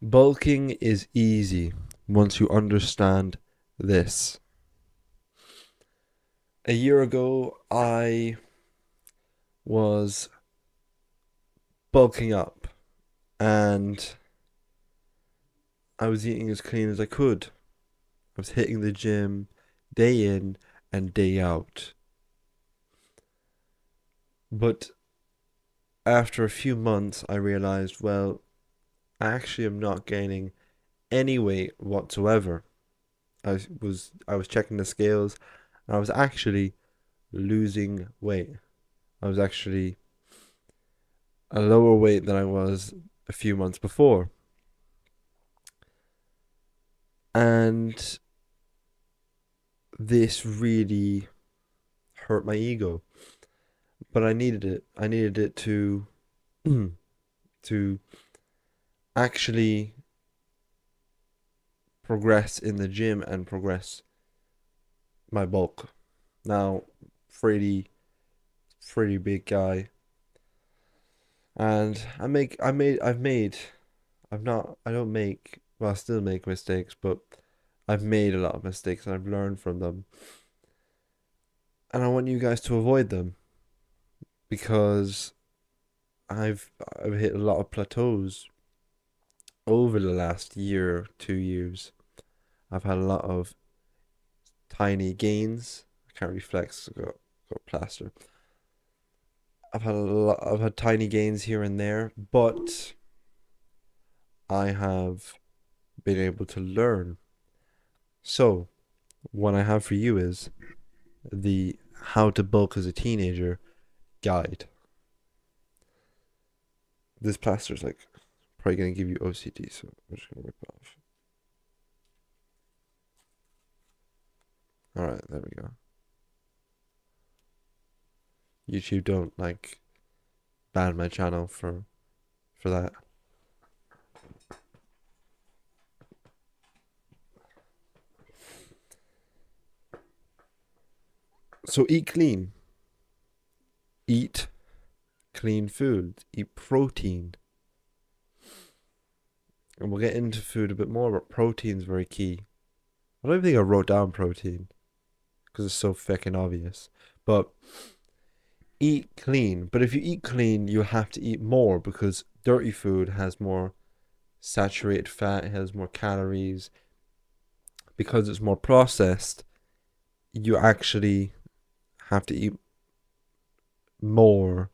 Bulking is easy once you understand this. A year ago, I was bulking up and I was eating as clean as I could. I was hitting the gym day in and day out. But after a few months, I realized, well, I actually am not gaining any weight whatsoever. I was checking the scales and I was actually losing weight. I was actually a lower weight than I was a few months before. And this really hurt my ego. But I needed it. I needed it to to actually progress in the gym and progress my bulk. Now, pretty pretty big guy. And I don't make, well, I still make mistakes, but I've made a lot of mistakes and I've learned from them. And I want you guys to avoid them because I've hit a lot of plateaus over the last year, 2 years. I've had a lot of tiny gains. I can't really flex, got plaster. I've had tiny gains here and there, but I have been able to learn. So, what I have for you is the How to Bulk as a Teenager guide. This plaster's like probably gonna give you OCD, so I'm just gonna rip it off. All right, there we go. YouTube don't like ban my channel for that. So eat clean. Eat clean food. Eat protein. And we'll get into food a bit more, but protein's very key. I don't even think I wrote down protein because it's so fucking obvious. But eat clean. But if you eat clean, you have to eat more because dirty food has more saturated fat, it has more calories. Because it's more processed, you actually have to eat more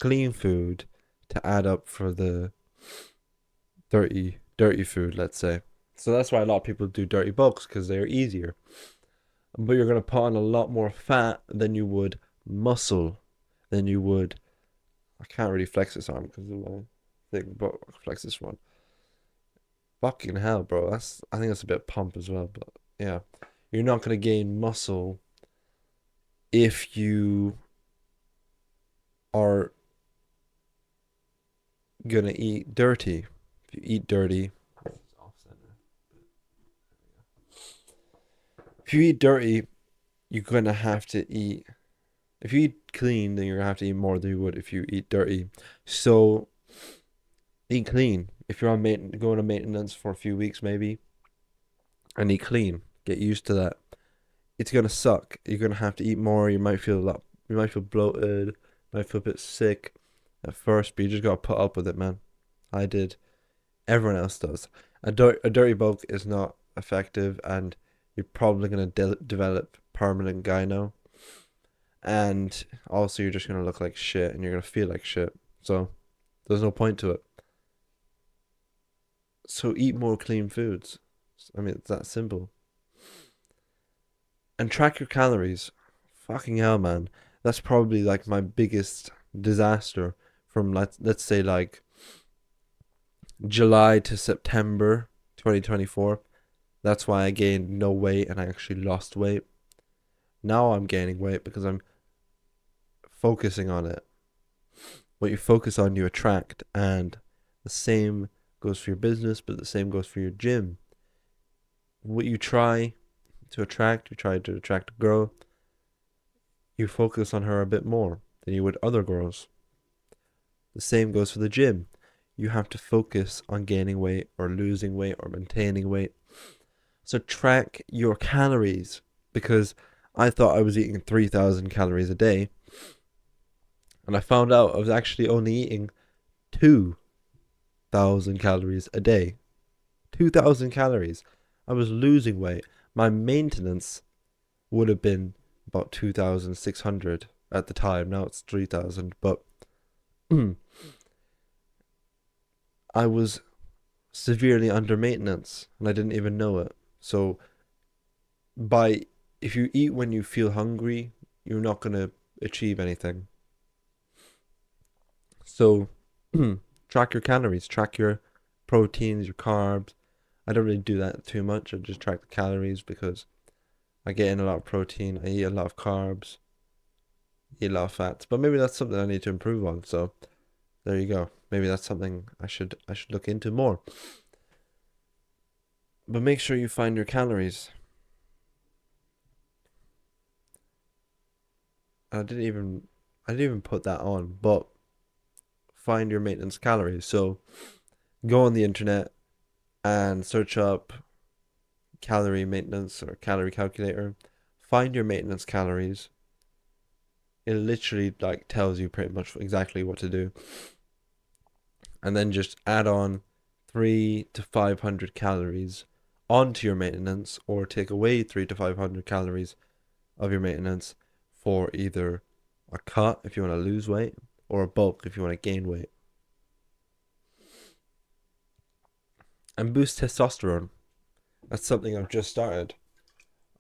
clean food to add up for the dirty food, let's say. So that's why a lot of people do dirty bulks because they're easier. But you're gonna put on a lot more fat than you would muscle, than you would. I can't really flex this arm because of my thing, but I can flex this one. Fucking hell, bro. I think that's a bit pump as well, but yeah. You're not gonna gain muscle if you are gonna eat dirty. If you eat dirty, if you eat dirty, you're gonna have to eat. If you eat clean, then you're gonna have to eat more than you would if you eat dirty. So eat clean. If you're on going on maintenance for a few weeks, maybe, and eat clean. Get used to that. It's gonna suck. You're gonna have to eat more. You might feel a lot. You might feel bloated. Might feel a bit sick at first, but you just gotta put up with it, man. I did. Everyone else does. A dirty bulk is not effective, and you're probably gonna develop permanent gyno, and also you're just gonna look like shit, and you're gonna feel like shit. So there's no point to it. So eat more clean foods. I mean, it's that simple. And track your calories. Fucking hell, man. That's probably like my biggest disaster from let's say like July to September 2024. That's why I gained no weight and I actually lost weight. Now I'm gaining weight because I'm focusing on it. What you focus on, you attract, and the same goes for your business, but the same goes for your gym. What you try to attract, you try to attract a girl, you focus on her a bit more than you would other girls. The same goes for the gym. you have to focus on gaining weight or losing weight or maintaining weight. So track your calories, because I thought I was eating 3,000 calories a day, and I found out I was actually only eating 2,000 calories a day. 2,000 calories. I was losing weight. My maintenance would have been about 2,600 at the time. Now it's 3,000, but I was severely under maintenance and I didn't even know it. So if you eat when you feel hungry, you're not going to achieve anything. So track your calories, track your proteins, your carbs. I don't really do that too much. I just track the calories because I get in a lot of protein, I eat a lot of carbs, eat a lot of fats. But maybe that's something I need to improve on. So there you go. Maybe that's something I should look into more. But make sure you find your calories. I didn't even put that on, but find your maintenance calories. So go on the internet and search up calorie maintenance or calorie calculator. Find your maintenance calories. It literally like tells you pretty much exactly what to do. And then just add on 3 to 500 calories onto your maintenance, or take away 3 to 500 calories of your maintenance for either a cut if you want to lose weight or a bulk if you want to gain weight. And boost testosterone. That's something I've just started.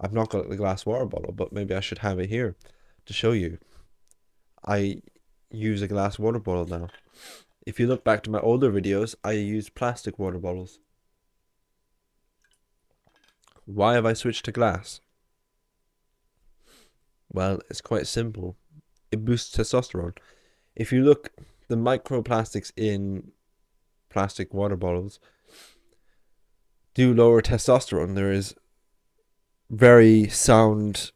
I've not got the glass water bottle, but maybe I should have it here to show you. I use a glass water bottle now. If you look back to my older videos, I used plastic water bottles. Why have I switched to glass? Well, it's quite simple. It boosts testosterone. If you look, the microplastics in plastic water bottles do lower testosterone. There is very sound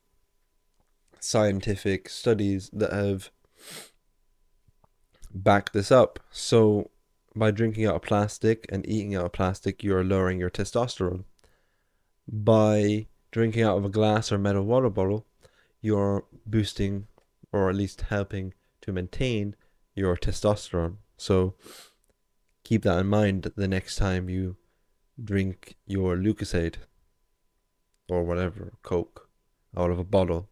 scientific studies that have backed this up. So by drinking out of plastic and eating out of plastic, you're lowering your testosterone. By drinking out of a glass or metal water bottle, you're boosting, or at least helping to maintain, your testosterone. So keep that in mind the next time you drink your Lucozade or whatever, Coke, out of a bottle.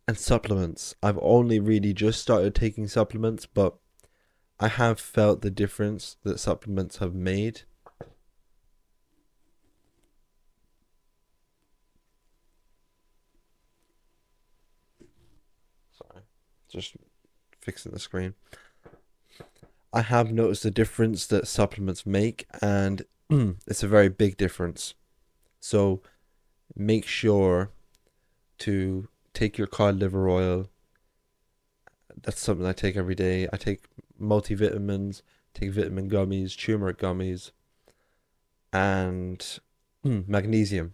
And supplements. I've only really just started taking supplements, but I have felt the difference that supplements have made. Sorry, just fixing the screen. I have noticed the difference that supplements make, and it's a very big difference. So make sure to take your cod liver oil. That's something I take every day. I take multivitamins, take vitamin gummies, turmeric gummies, and magnesium.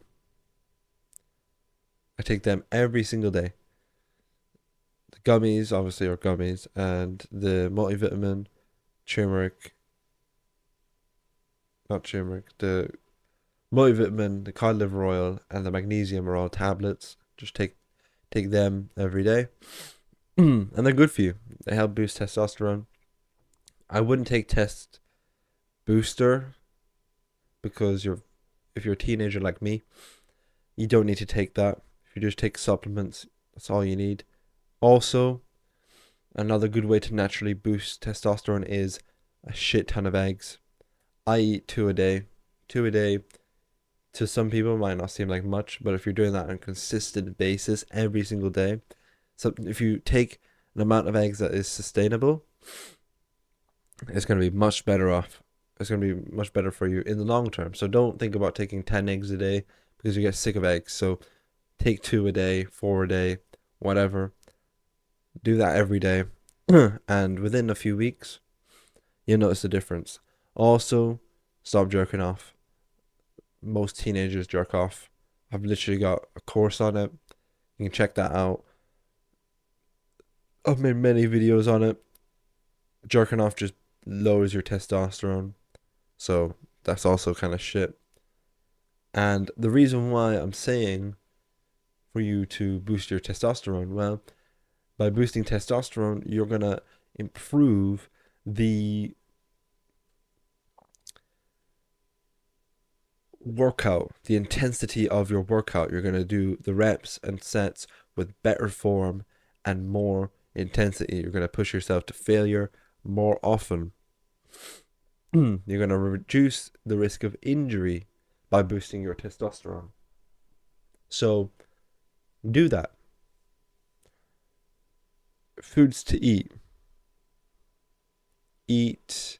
I take them every single day. The gummies, obviously, are gummies, and the multivitamin, turmeric, not turmeric, the multivitamin, the cod liver oil, and the magnesium are all tablets. Just take them every day. And they're good for you. They help boost testosterone. I wouldn't take test booster because if you're a teenager like me, you don't need to take that. If you just take supplements, that's all you need. Also, another good way to naturally boost testosterone is a shit ton of eggs. I eat 2 a day. 2 a day to some people might not seem like much, but if you're doing that on a consistent basis every single day, so if you take an amount of eggs that is sustainable, it's going to be much better off. It's going to be much better for you in the long term. So don't think about taking 10 eggs a day because you get sick of eggs. So take 2 a day, 4 a day, whatever. Do that every day. And within a few weeks, you'll notice the difference. Also, stop jerking off. Most teenagers jerk off. I've literally got a course on it. You can check that out. I've made many videos on it. Jerking off just lowers your testosterone. So that's also kind of shit. And the reason why I'm saying for you to boost your testosterone, well, by boosting testosterone, you're gonna improve the workout, the intensity of your workout. You're gonna do the reps and sets with better form and more intensity. You're gonna push yourself to failure more often. You're gonna reduce the risk of injury by boosting your testosterone. So do that. Foods to eat. Eat.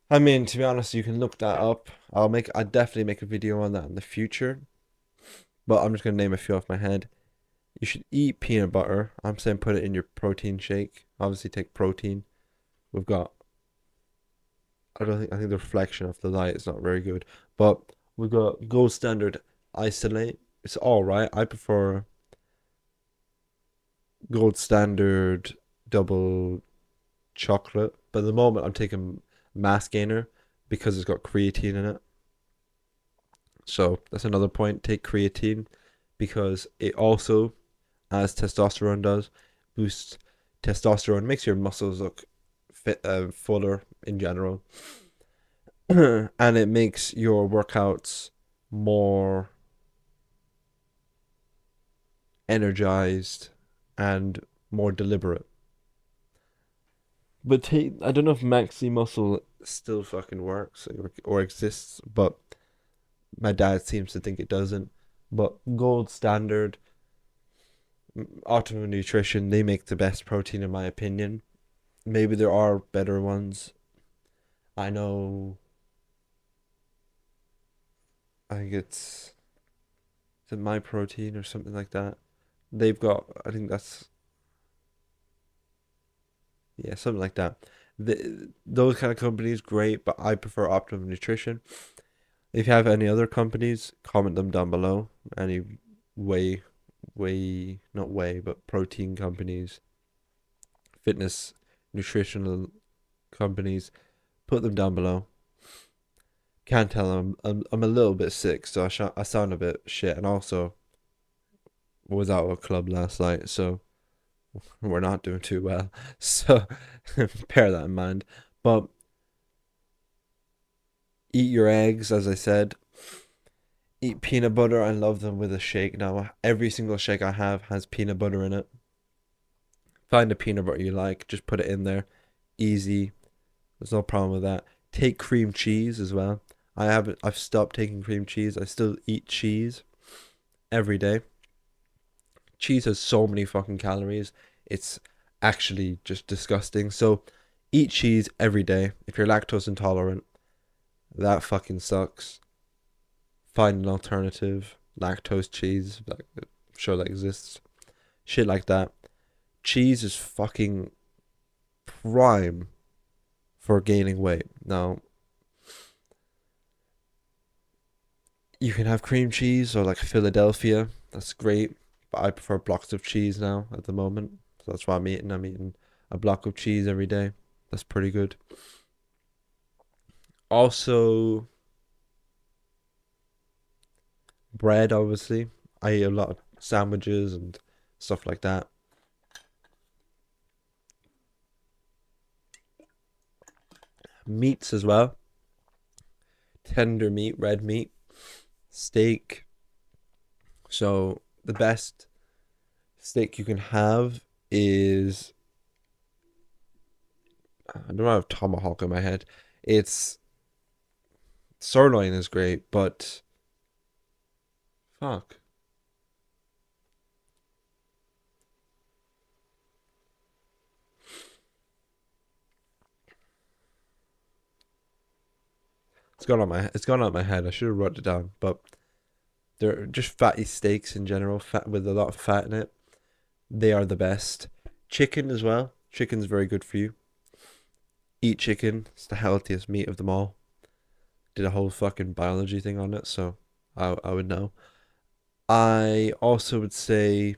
I mean, to be honest, you can look that up. I definitely make a video on that in the future. But I'm just gonna name a few off my head. You should eat peanut butter. I'm saying put it in your protein shake. Obviously take protein. We've got I think the reflection of the light is not very good. But we've got gold standard isolate. It's alright. I prefer gold standard double chocolate. But at the moment I'm taking mass gainer because it's got creatine in it. So that's another point. Take creatine because it also, as testosterone does, boosts testosterone, makes your muscles look fit, fuller in general, and it makes your workouts more energized and more deliberate. But I don't know if Maxi Muscle still fucking works or exists, but my dad seems to think it doesn't. But Gold Standard, Optimum Nutrition, they make the best protein in my opinion. Maybe there are better ones. I know. I think it's My Protein or something like that. They've got. I think that's yeah, something like that. Those kind of companies great, but I prefer Optimum Nutrition. If you have any other companies, comment them down below. Any whey, not whey, but protein companies, fitness, nutritional companies, put them down below. Can't tell I'm a little bit sick, so I sound a bit shit, and also was out of a club last night, so we're not doing too well. So bear that in mind. But eat your eggs, as I said. Eat peanut butter. I love them with a shake now. Every single shake I have has peanut butter in it. Find a peanut butter you like, just put it in there. Easy. There's no problem with that. Take cream cheese as well. I've stopped taking cream cheese. I still eat cheese every day. Cheese has so many fucking calories. It's actually just disgusting. So eat cheese every day. If you're lactose intolerant, that fucking sucks. Find an alternative. Lactose cheese. Like, I'm sure that exists. Shit like that. Cheese is fucking prime for gaining weight. Now, you can have cream cheese or like Philadelphia. That's great. But I prefer blocks of cheese now at the moment. So that's why I'm eating. I'm eating a block of cheese every day. That's pretty good. Also, bread, obviously. I eat a lot of sandwiches and stuff like that. Meats as well. Tender meat, red meat, steak. So the best steak you can have is I don't have tomahawk in my head. It's sirloin is great, but fuck. It's gone out my head. I should have wrote it down, but they're just fatty steaks in general, fat with a lot of fat in it. They are the best. Chicken as well. Chicken's very good for you. Eat chicken. It's the healthiest meat of them all. Did a whole fucking biology thing on it, so I would know. I also would say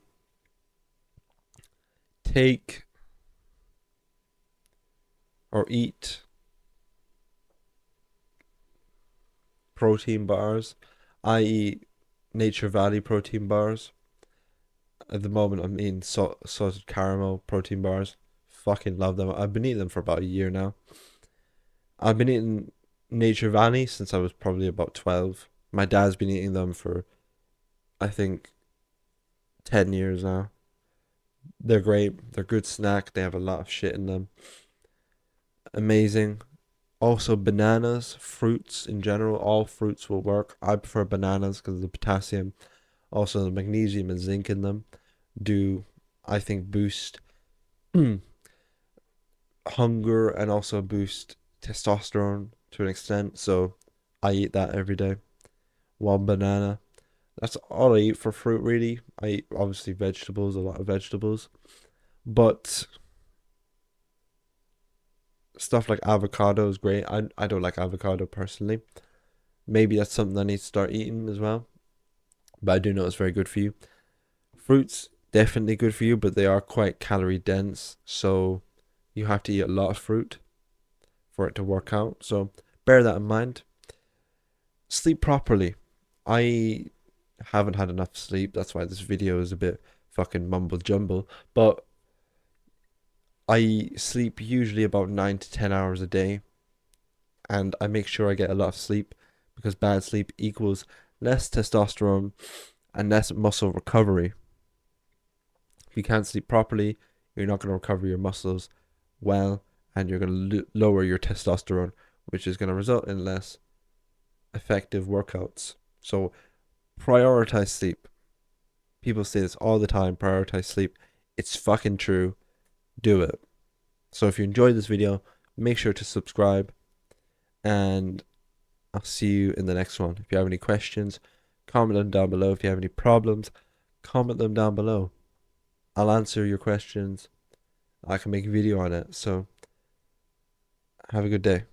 take or eat protein bars. I eat Nature Valley protein bars. At the moment, I'm eating salted caramel protein bars. Fucking love them. I've been eating them for about a year now. I've been eating Nature Valley since I was probably about 12. My dad's been eating them for, I think, 10 years now. They're great. They're a good snack. They have a lot of shit in them. Amazing. Also, bananas, fruits in general, all fruits will work. I prefer bananas because of the potassium, also the magnesium and zinc in them do, I think, boost hunger and also boost testosterone to an extent. So I eat that every day. One banana. That's all I eat for fruit, really. I eat obviously vegetables, a lot of vegetables, but stuff like avocado is great. I don't like avocado personally. Maybe that's something I need to start eating as well. But I do know it's very good for you. Fruits definitely good for you, but they are quite calorie dense, so you have to eat a lot of fruit for it to work out. So bear that in mind. Sleep properly. I haven't had enough sleep. That's why this video is a bit fucking mumble jumble. But I sleep usually about 9 to 10 hours a day, and I make sure I get a lot of sleep because bad sleep equals less testosterone and less muscle recovery. If you can't sleep properly, you're not going to recover your muscles well, and you're going to lower your testosterone, which is going to result in less effective workouts. So prioritize sleep. People say this all the time, prioritize sleep. It's fucking true. Do it. So if you enjoyed this video, make sure to subscribe, and I'll see you in the next one. If you have any questions, comment them down below. If you have any problems, comment them down below. I'll answer your questions. I can make a video on it. So have a good day.